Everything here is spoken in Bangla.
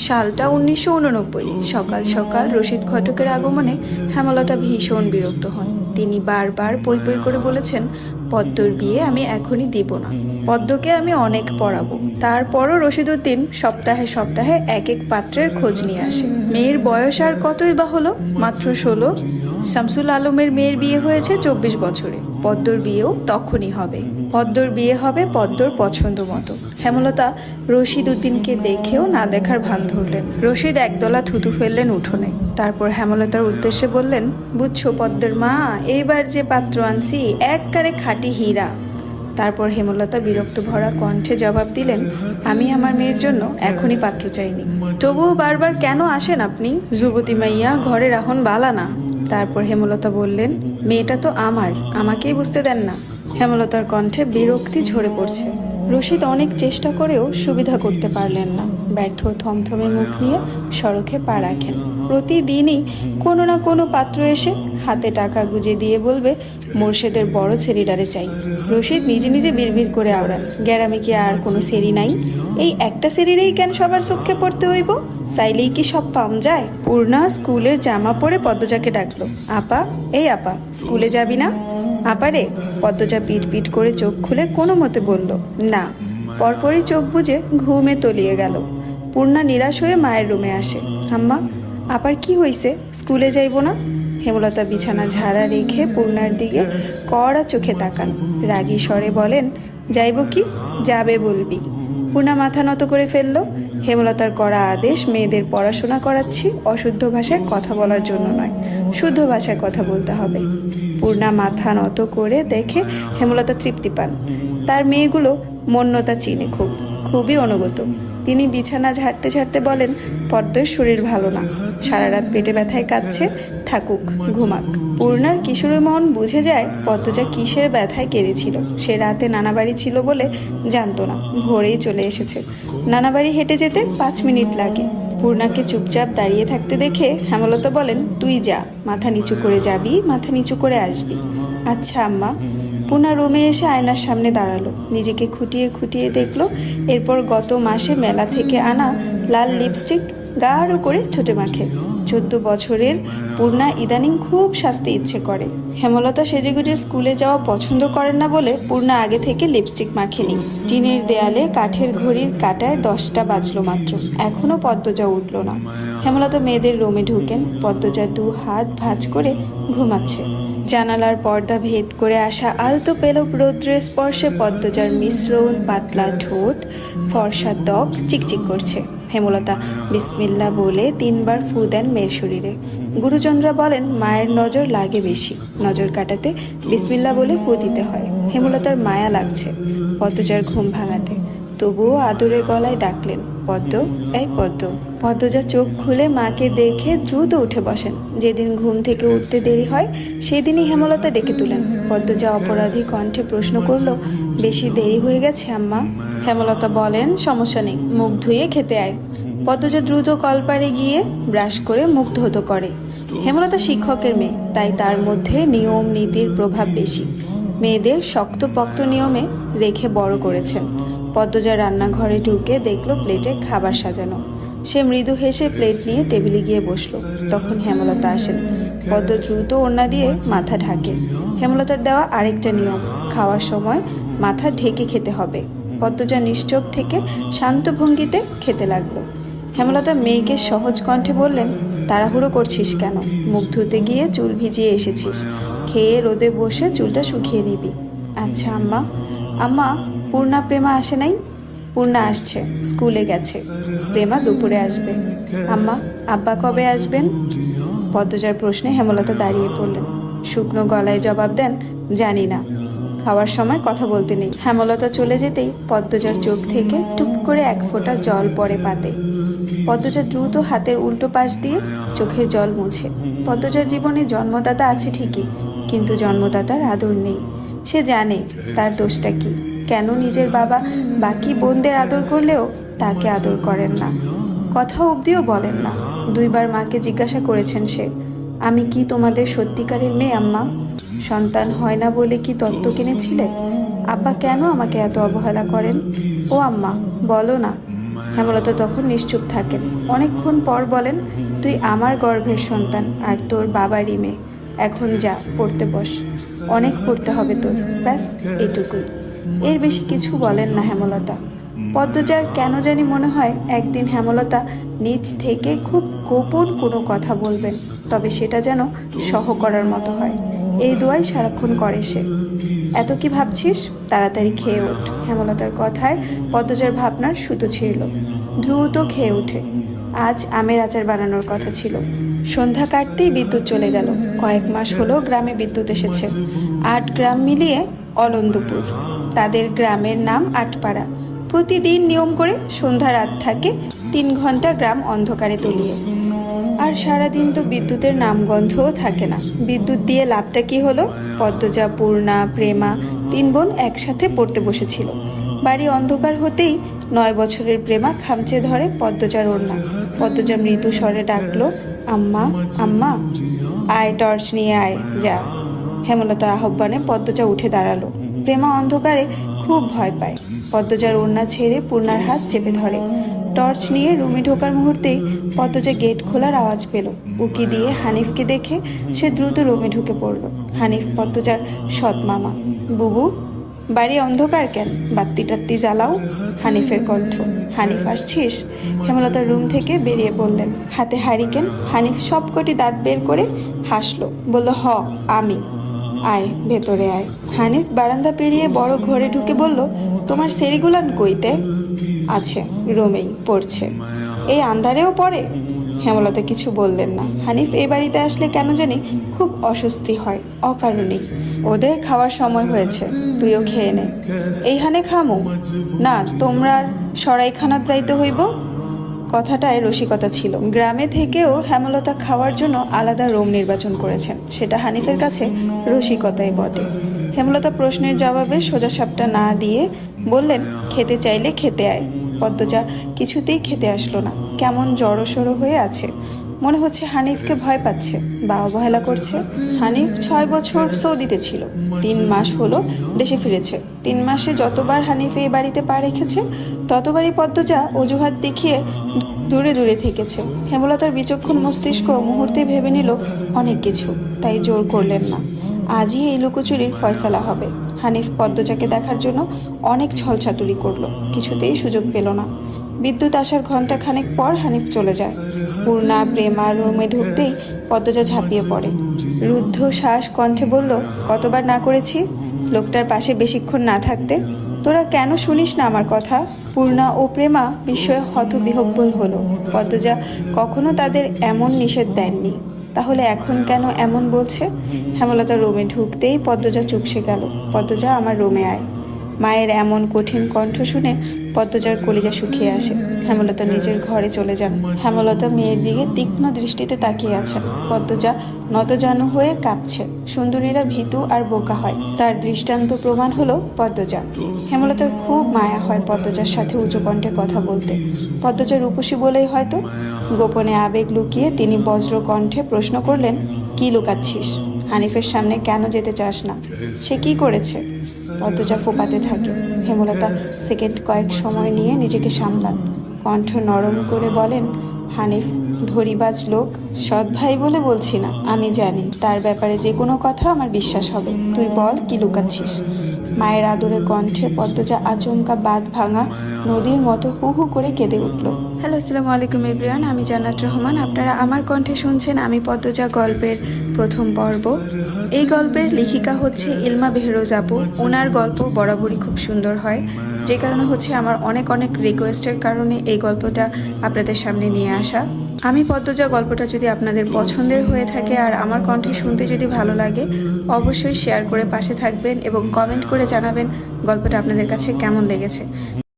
সালটা 1989। সকাল সকাল রশিদ ঘটকের আগমনে হেমলতা ভীষণ বিরক্ত হন। তিনি বারবার পই পই করে বলেছেন, পদ্মর বিয়ে আমি এখনই দিব না, পদ্মকে আমি অনেক পড়াবো। তারপরও রশিদ উদ্দিন সপ্তাহে সপ্তাহে এক এক পাত্রের খোঁজ নিয়ে আসে। মেয়ের বয়স আর কতই বা হলো, মাত্র 16। শামসুল আলমের মেয়ের বিয়ে হয়েছে 24 বছরে, পদ্মর বিয়েও তখনই হবে। পদ্মর বিয়ে হবে পদ্মর পছন্দ মতো। হেমলতা রশিদ উদ্দিনকে দেখেও না দেখার ভান ধরলেন। রশিদ একদলা থুতু ফেললেন উঠোনে। তারপর হেমলতার উদ্দেশ্যে বললেন, বুঝছো পদ্মর মা, এইবার যে পাত্র আনছি একবারে খাঁটি হীরা। তারপর হেমলতা বিরক্ত ভরা কণ্ঠে জবাব দিলেন, আমি আমার মেয়ের জন্য এখনই পাত্র চাইনি। তবুও বারবার কেন আসেন আপনি? যুবতী মাইয়া ঘরে রাখুন বালা না। তারপর হেমলতা বললেন, মেয়েটা তো আমার, আমাকেই বুঝতে দেন না। হেমলতার কণ্ঠে বিরক্তি ঝরে পড়ছে। রশিদ অনেক চেষ্টা করেও সুবিধা করতে পারলেন না। ব্যর্থ থমথমে মুখ নিয়ে সড়কে পা রাখেন। প্রতিদিনই কোনো না কোনো পাত্র এসে হাতে টাকা গুজে দিয়ে বলবে, মোর্শেদের বড় ছেড়িডারে চাই। রশিদ নিজে নিজে বিড়বিড় করে আওড়ান, গ্যারামে কি আর কোনো সেরি নাই? এই একটা সেরিরেই কেন সবার চোখে পড়তে হইব? চাইলেই কি সব পাম যায়? পূর্ণা স্কুলের জামা পরে পদ্মজাকে ডাকলো, আপা, এই আপা, স্কুলে যাবি না? আপারে। পদ্মজা পিট পিট করে চোখ খুলে কোনো মতে বলল, না। পরপরই চোখ বুজে ঘুমে তলিয়ে গেল। পূর্ণা নিরাশ হয়ে মায়ের রুমে আসে। আম্মা, আপার কি হইছে, স্কুলে যাইব না? হেমলতা বিছানা ঝাড়া রেখে পূর্ণার দিকে কড়া চোখে তাকান। রাগী স্বরে বলেন, যাইব কি, যাবে বলবি। পূর্ণা মাথা নত করে ফেলল। হেমলতার করা আদেশ, মেয়েদের পড়াশোনা করাচ্ছি, অশুদ্ধ ভাষায় কথা বলার জন্য নয়, শুদ্ধ ভাষায় কথা বলতে হবে। পূর্ণা মাথা নত করে দেখে হেমলতা তৃপ্তি পান। তার মেয়েগুলো মন্যতা চিনে খুবই অনুগত। তিনি বিছানা ঝাড়তে ঝাড়তে বলেন, পদ্মের শরীর ভালো না, সারা রাত পেটে ব্যথায় কাঁদছে, থাকুক, ঘুমাক। পূর্ণার কিশোরী মন বুঝে যায় পদ্মজা কিসের ব্যথায় কেঁদেছিল। সে রাতে নানাবাড়ি ছিল বলে জানতো না, ভোরেই চলে এসেছে। নানাবাড়ি হেঁটে যেতে 5 মিনিট লাগে। পূর্ণাকে চুপচাপ দাঁড়িয়ে থাকতে দেখে হেমলতা বলেন, তুই যা, মাথা নিচু করে যাবি, মাথা নিচু করে আসবি। আচ্ছা আম্মা। পূর্ণা রুমে এসে আয়নার সামনে দাঁড়ালো, নিজেকে খুঁটিয়ে খুঁটিয়ে দেখলো। এরপর গত মাসে মেলা থেকে আনা লাল লিপস্টিক গাঢ় করে ঠোঁটে মাখে। 14 বছরের পূর্ণা ইদানিং খুব সাজতে ইচ্ছে করে। হেমলতা সেজেগুজে স্কুলে যাওয়া পছন্দ করেন না বলে পূর্ণা আগে থেকে লিপস্টিক মাখেনি। টিনের দেয়ালে কাঠের ঘড়ির কাঁটায় 10টা বাজলো মাত্র, এখনো পদ্মজা উঠল না। হেমলতা মেয়েদের রুমে ঢুকেন। পদ্মজা 2 হাত ভাঁজ করে ঘুমাচ্ছে। জানালার পর্দা ভেদ করে আসা আলতো পেলব রৌদ্রের স্পর্শে পদ্মজার মিশ্রণ, পাতলা ঠোঁট, ফর্সা ত্বক চিকচিক করছে। হেমলতা বিসমিল্লা বলে 3 বার ফু দেন মেয়ের শরীরে। গুরুজনরা বলেন, মায়ের নজর লাগে বেশি, নজর কাটাতে বিসমিল্লা বলে ফু দিতে হয়। হেমলতার মায়া লাগছে পদ্মজার ঘুম ভাঙাতে, তবুও আদুরে গলায় ডাকলেন, পদ্ম, এই পদ্ম। পদ্মজা চোখ খুলে মাকে দেখে দ্রুত উঠে বসেন। যেদিন ঘুম থেকে উঠতে দেরি হয় সেদিনই হেমলতা ডেকে তুলেন। পদ্মজা অপরাধী কণ্ঠে প্রশ্ন করল, বেশি দেরি হয়ে গেছে আম্মা? হেমলতা বলেন, সমস্যা নেই, মুখ ধুয়ে খেতে আয়। পদ্মজা দ্রুত কলপারে গিয়ে ব্রাশ করে মুখ ধৌত করে। হেমলতা শিক্ষকের মেয়ে, তাই তার মধ্যে নিয়ম নীতির প্রভাব বেশি। মেয়েদের শক্তপোক্ত নিয়মে রেখে বড় করেছেন। পদ্মজা রান্নাঘরে ঢুকে দেখলো প্লেটে খাবার সাজানো। সে মৃদু হেসে প্লেট নিয়ে টেবিলে গিয়ে বসলো। তখন হেমলতা আসেন। পদ্ম দ্রুত ওড়না দিয়ে মাথা ঢাকে। হেমলতার দেওয়া আরেকটা নিয়ম, খাওয়ার সময় মাথা ঢেকে খেতে হবে। পদ্মজা নিশ্চুপ থেকে শান্ত ভঙ্গিতে খেতে লাগলো। হেমলতা মেয়েকে সহজ কণ্ঠে বললেন, তাড়াহুড়ো করছিস কেন? মুখ ধুতে গিয়ে চুল ভিজিয়ে এসেছিস, খেয়ে রোদে বসে চুলটা শুকিয়ে নিবি। আচ্ছা আম্মা। আম্মা, পূর্ণা প্রেমা আসে নাই? পূর্ণা আসছে, স্কুলে গেছে। প্রেমা দুপুরে আসবে। আম্মা, আব্বা কবে আসবেন? পদ্মজার প্রশ্নে হেমলতা দাঁড়িয়ে পড়লেন। শুকনো গলায় জবাব দেন, জানি না, খাওয়ার সময় কথা বলতে নেই। হেমলতা চলে যেতেই পদ্মজার চোখ থেকে টুপ করে 1 ফোঁটা জল পড়ে পাতে। পদ্মজা দ্রুত হাতের উল্টো পাশ দিয়ে চোখের জল মুছে। পদ্মজার জীবনে জন্মদাতা আছে ঠিকই, কিন্তু জন্মদাতার আদর নেই। সে জানে তার দোষটা কি, কেন নিজের বাবা বাকি বোনদের আদর করলেও তাকে আদর করেন না, কথা অবধিও বলেন না। 2 বার মাকে জিজ্ঞাসা করেছেন সে, আমি কি তোমাদের সত্যিকারের মেয়ে আম্মা? সন্তান হয় না বলে কি দত্তক কিনেছিলে? আব্বা কেন আমাকে এত অবহেলা করেন? ও আম্মা, বলো না। হেমলতা তখন নিশ্চুপ থাকেন। অনেকক্ষণ পর বলেন, তুই আমার গর্ভের সন্তান আর তোর বাবারই মেয়ে। এখন যা, পড়তে বস, অনেক পড়তে হবে তোর, ব্যাস এইটুকুই। এর বেশি কিছু বলেন না হেমলতা। পদ্মজার কেন জানি মনে হয় একদিন হেমলতা নিজ থেকে খুব গোপন কোনো কথা বলবেন, তবে সেটা যেন সহ করার মতো হয়। এই দোয়াই সারাক্ষণ করে সে। এত কি ভাবছিস, তাড়াতাড়ি খেয়ে ওঠ। হেমলতার কথায় পদ্মজার ভাবনার সুতো ছিঁড়ল। দ্রুত খেয়ে ওঠে। আজ আমের আচার বানানোর কথা ছিল। সন্ধ্যা কাটতেই বিদ্যুৎ চলে গেল। কয়েক মাস হলো গ্রামে বিদ্যুৎ এসেছে। 8 গ্রাম মিলিয়ে অলন্দপুর। তাদের গ্রামের নাম আটপাড়া। প্রতিদিন নিয়ম করে সন্ধ্যা রাত থাকে 3 ঘন্টা গ্রাম অন্ধকারে তলিয়ে। আর সারাদিন তো বিদ্যুতের নামগন্ধও থাকে না। বিদ্যুৎ দিয়ে লাভটা কি হলো? পদ্মজা, পূর্ণা, প্রেমা 3 বোন একসাথে পড়তে বসেছিল। বাড়ি অন্ধকার হতেই 9 বছরের প্রেমা খামচে ধরে পদ্মজার ওড়না। পদ্মজা মৃদু স্বরে ডাকলো, আম্মা আম্মা, আয় টর্চ নিয়ে আয় যা। হেমলতা আহ্বানে পদ্মজা উঠে দাঁড়ালো। প্রেমা অন্ধকারে খুব ভয় পায়। পদ্মজার ওড়না ছেড়ে পূর্ণার হাত চেপে ধরে। টর্চ নিয়ে রুমে ঢোকার মুহূর্তেই পদ্মজা গেট খোলার আওয়াজ পেল। উকি দিয়ে হানিফকে দেখে সে দ্রুত রুমে ঢুকে পড়ল। হানিফ পদ্মজার সৎ মামা। বুবু, বাড়ি অন্ধকার কেন? বাত্তি টাত্তি জ্বালাও। হানিফের কণ্ঠ। হানিফ, আসছিস? হেমলতার রুম থেকে বেরিয়ে পড়লেন, হাতে হারিকেন। হানিফ সবকটি দাঁত বের করে হাসলো, বলল, হ আমি। আয় ভেতরে আয়। হানিফ বারান্দা পেরিয়ে বড় ঘরে ঢুকে বলল, তোমার সেরিগুলান কইতে? আছে, রুমেই পড়ছে। এই আন্ধারেও পড়ে? হেমলতা কিছু বললেন না। হানিফ এই বাড়িতে আসলে কেন জানি খুব অস্বস্তি হয়, অকারণেই। ওদের খাওয়ার সময় হয়েছে, তুইও খেয়ে নে। এইখানে খামু না, তোমরা সরাইখানাত যাইতে হইব। কথাটায় রসিকতা ছিল। গ্রামে থেকেও হেমলতা খাওয়ার জন্য আলাদা রুম নির্বাচন করেছেন। সেটা হানিফের কাছে রসিকতাই বটে। হেমলতা প্রশ্নের জবাবে সোজাসাপটা না দিয়ে বললেন, খেতে চাইলে খেতে আয়। পদ্মজা কিছুতেই খেতে আসলো না। কেমন জড়সড় হয়ে আছে। মনে হচ্ছে হানিফকে ভয় পাচ্ছে বা অবহেলা করছে। হানিফ 6 বছর সৌদিতে ছিল। 3 মাস হলো দেশে ফিরেছে। 3 মাসে যতবার হানিফ এই বাড়িতে পা রেখেছে ততবারই পদ্মজা অজুহাত দেখিয়ে দূরে দূরে থেকেছে। হেমলতার বিচক্ষণ মস্তিষ্ক মুহূর্তে ভেবে নিল অনেক কিছু, তাই জোর করলেন না। আজই এই লুকোচুরির ফয়সালা হবে। হানিফ পদ্মজাকে দেখার জন্য অনেক ছলছাতুরি করলো, কিছুতেই সুযোগ পেল না। বিদ্যুৎ আসার ঘন্টা খানেক পর হানিফ চলে যায়। পূর্ণা, প্রেমা রুমে ঢুকতেই পদ্মজা ঝাঁপিয়ে পড়ে। রুদ্ধ শ্বাস কণ্ঠে বলল, কতবার না করেছি লোকটার পাশে বেশিক্ষণ না থাকতে? তোরা কেন শুনিস না আমার কথা? পূর্ণা ও প্রেমা বিস্ময়ে হতবিহ্বল হলো। পদ্মজা কখনো তাদের এমন নিষেধ দেননি, তাহলে এখন কেন এমন বলছে? হেমলতা রুমে ঢুকতেই পদ্মজা চুপসে গেল। পদ্মজা, আমার রুমে আয়। মায়ের এমন কঠিন কণ্ঠ শুনে পদ্মজার কলিজা শুকিয়ে আসে। হেমলতা নিজের ঘরে চলে যান। হেমলতা মেয়ের দিকে তীক্ষ্ণ দৃষ্টিতে তাকিয়ে আছেন। পদ্মজা নতজানু হয়ে কাঁপছে। সুন্দরীরা ভীতু আর বোকা হয়, তার দৃষ্টান্ত প্রমাণ হলো পদ্মজা। হেমলতার খুব মায়া হয় পদ্মজার সাথে উঁচু কণ্ঠে কথা বলতে। পদ্মজা রূপসী বলেই হয়তো। গোপনে আবেগ লুকিয়ে তিনি বজ্র কণ্ঠে প্রশ্ন করলেন, কি লুকাচ্ছিস? হানিফের সামনে কেন যেতে চাস না? সে কি করেছে? পদ্মজা ফোপাতে থাকে। হেমলতা সেকেন্ড কয়েক সময় নিয়ে নিজেকে সামলান। কণ্ঠ নরম করে বলেন, হানিফ ধরিবাজ লোক, সৎ ভাই বলে বলছি না। আমি জানি তার ব্যাপারে যে কোনো কথা আমার বিশ্বাস হবে। তুই বল, কি লুকাচ্ছিস? মায়ের আদরে কণ্ঠে পদ্মজা আচমকা বাঁধ ভাঙা নদীর মতো হুহু করে কেঁদে উঠল। হ্যালো, আসসালামু আলাইকুম এভরিওয়ান, আমি জান্নাত রহমান। আপনারা আমার কণ্ঠে শুনছেন আমি পদ্মজা গল্পের প্রথম পর্ব। এই গল্পের লেখিকা হচ্ছে ইলমা বেহরোজ আপু। ওনার গল্প বরাবরই খুব সুন্দর হয়, যে কারণে হচ্ছে আমার অনেক রিকোয়েস্টের কারণে এই গল্পটা আপনাদের সামনে নিয়ে আসা। আমি পদ্মজা গল্পটা যদি আপনাদের পছন্দের হয়ে থাকে আর আমার কণ্ঠে শুনতে যদি ভালো লাগে, অবশ্যই শেয়ার করে পাশে থাকবেন এবং কমেন্ট করে জানাবেন গল্পটা আপনাদের কাছে কেমন লেগেছে।